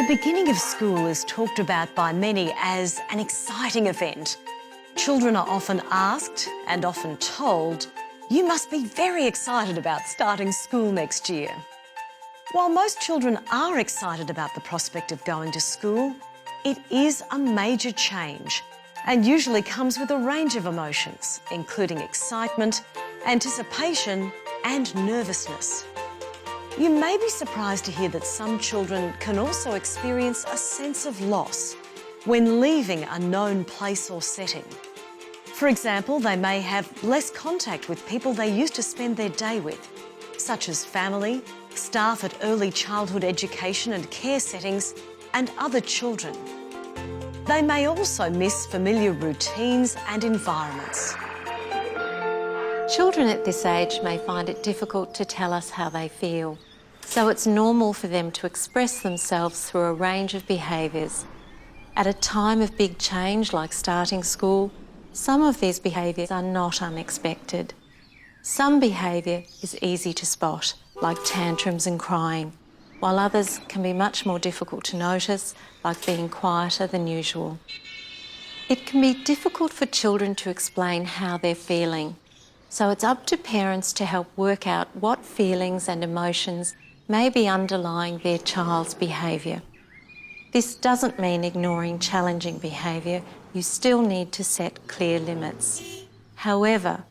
The beginning of school is talked about by many as an exciting event. Children are often asked and often told, "You must be very excited about starting school next year." While most children are excited about the prospect of going to school, it is a major change and usually comes with a range of emotions, including excitement, anticipation and nervousness. You may be surprised to hear that some children can also experience a sense of loss when leaving a known place or setting. For example, they may have less contact with people they used to spend their day with, such as family, staff at early childhood education and care settings, and other children. They may also miss familiar routines and environments. Children at this age may find it difficult to tell us how they feel, so it's normal for them to express themselves through a range of behaviours. At a time of big change like starting school, some of these behaviours are not unexpected. Some behaviour is easy to spot, like tantrums and crying, while others can be much more difficult to notice, like being quieter than usual. It can be difficult for children to explain how they're feeling, so it's up to parents to help work out what feelings and emotions may be underlying their child's behaviour. This doesn't mean ignoring challenging behaviour. You still need to set clear limits. However,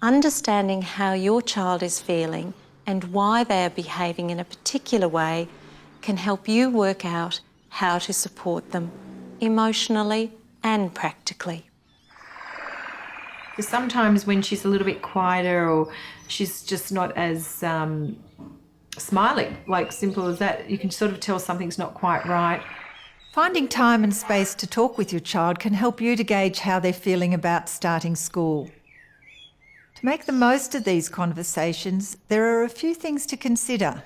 understanding how your child is feeling and why they are behaving in a particular way can help you work out how to support them emotionally and practically. Because sometimes when she's a little bit quieter or she's just not as smiling, like simple as that, you can sort of tell something's not quite right. Finding time and space to talk with your child can help you to gauge how they're feeling about starting school. To make the most of these conversations, there are a few things to consider.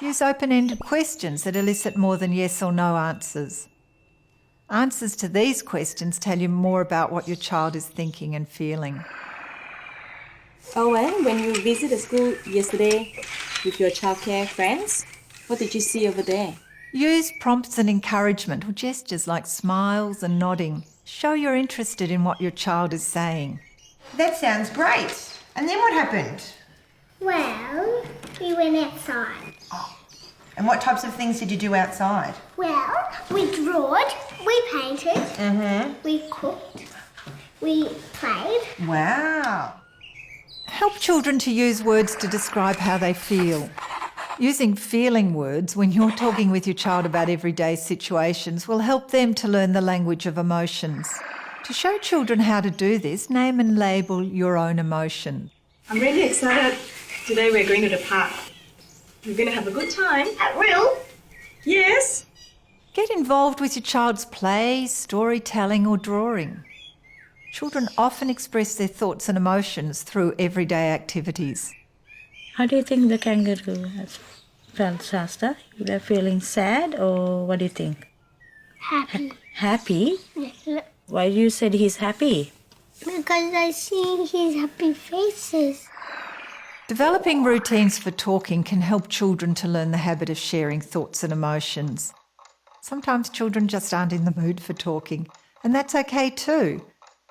Use open-ended questions that elicit more than yes or no answers. Answers to these questions tell you more about what your child is thinking and feeling. Oh, well, when you visited school yesterday with your childcare friends, what did you see over there? Use prompts and encouragement or gestures like smiles and nodding. Show you're interested in what your child is saying. That sounds great. And then what happened? Well, we went outside. And what types of things did you do outside? Well, we drawed, we painted, we cooked, we played. Wow. Help children to use words to describe how they feel. Using feeling words when you're talking with your child about everyday situations will help them to learn the language of emotions. To show children how to do this, name and label your own emotion. I'm really excited. Today we're going to the park. We're going to have a good time. Real? Yes. Get involved with your child's play, storytelling or drawing. Children often express their thoughts and emotions through everyday activities. How do you think the kangaroo has felt, Shasta? They're feeling sad or what do you think? Happy. Happy? Why you said he's happy? Because I see his happy faces. Developing routines for talking can help children to learn the habit of sharing thoughts and emotions. Sometimes children just aren't in the mood for talking, and that's okay too.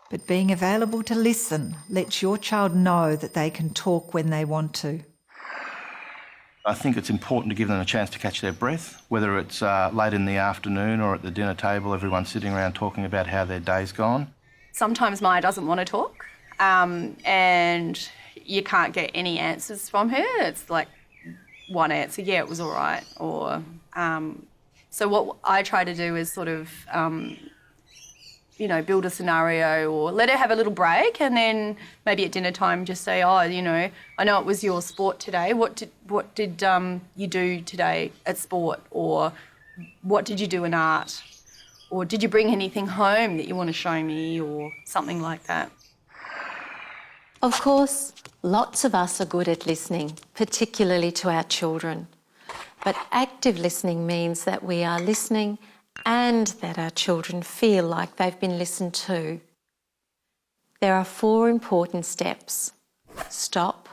But being available to listen lets your child know that they can talk when they want to. I think it's important to give them a chance to catch their breath, whether it's late in the afternoon or at the dinner table, everyone's sitting around talking about how their day's gone. Sometimes Maya doesn't want to talk and you can't get any answers from her. It's like one answer, yeah, it was all right. Or so what I try to do is sort of, build a scenario or let her have a little break and then maybe at dinner time just say, I know it was your sport today. What did you do today at sport? Or what did you do in art? Or did you bring anything home that you want to show me or something like that? Of course, lots of us are good at listening, particularly to our children. But active listening means that we are listening and that our children feel like they've been listened to. There are 4 important steps: stop,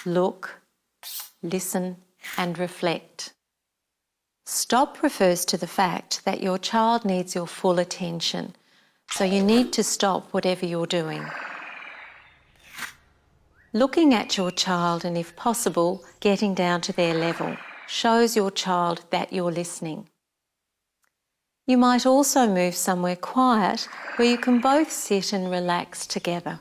look, listen and reflect. Stop refers to the fact that your child needs your full attention, so you need to stop whatever you're doing. Looking at your child and, if possible, getting down to their level shows your child that you're listening. You might also move somewhere quiet where you can both sit and relax together.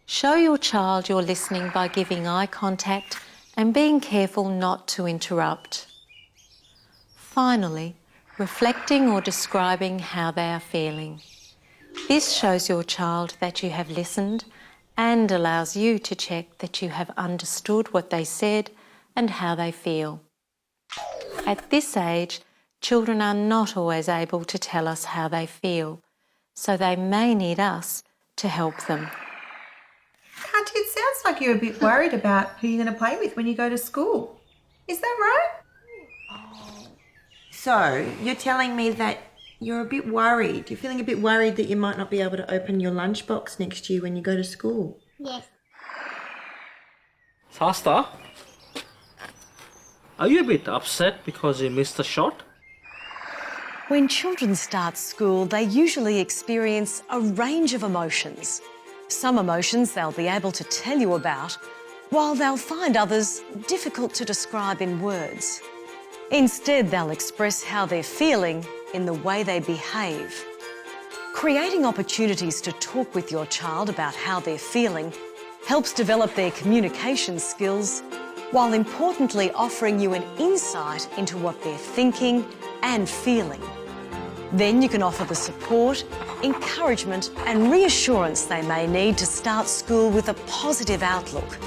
Show your child you're listening by giving eye contact and being careful not to interrupt. Finally, reflecting or describing how they are feeling. This shows your child that you have listened and allows you to check that you have understood what they said and how they feel. At this age, children are not always able to tell us how they feel, so they may need us to help them. Auntie, it sounds like you're a bit worried about who you're going to play with when you go to school. Is that right? Oh. So, you're telling me that you're a bit worried. You're feeling a bit worried that you might not be able to open your lunchbox next year when you go to school. Yes. Shasta, are you a bit upset because you missed the shot? When children start school, they usually experience a range of emotions. Some emotions they'll be able to tell you about, while they'll find others difficult to describe in words. Instead, they'll express how they're feeling in the way they behave. Creating opportunities to talk with your child about how they're feeling helps develop their communication skills, while importantly offering you an insight into what they're thinking and feeling. Then you can offer the support, encouragement and reassurance they may need to start school with a positive outlook.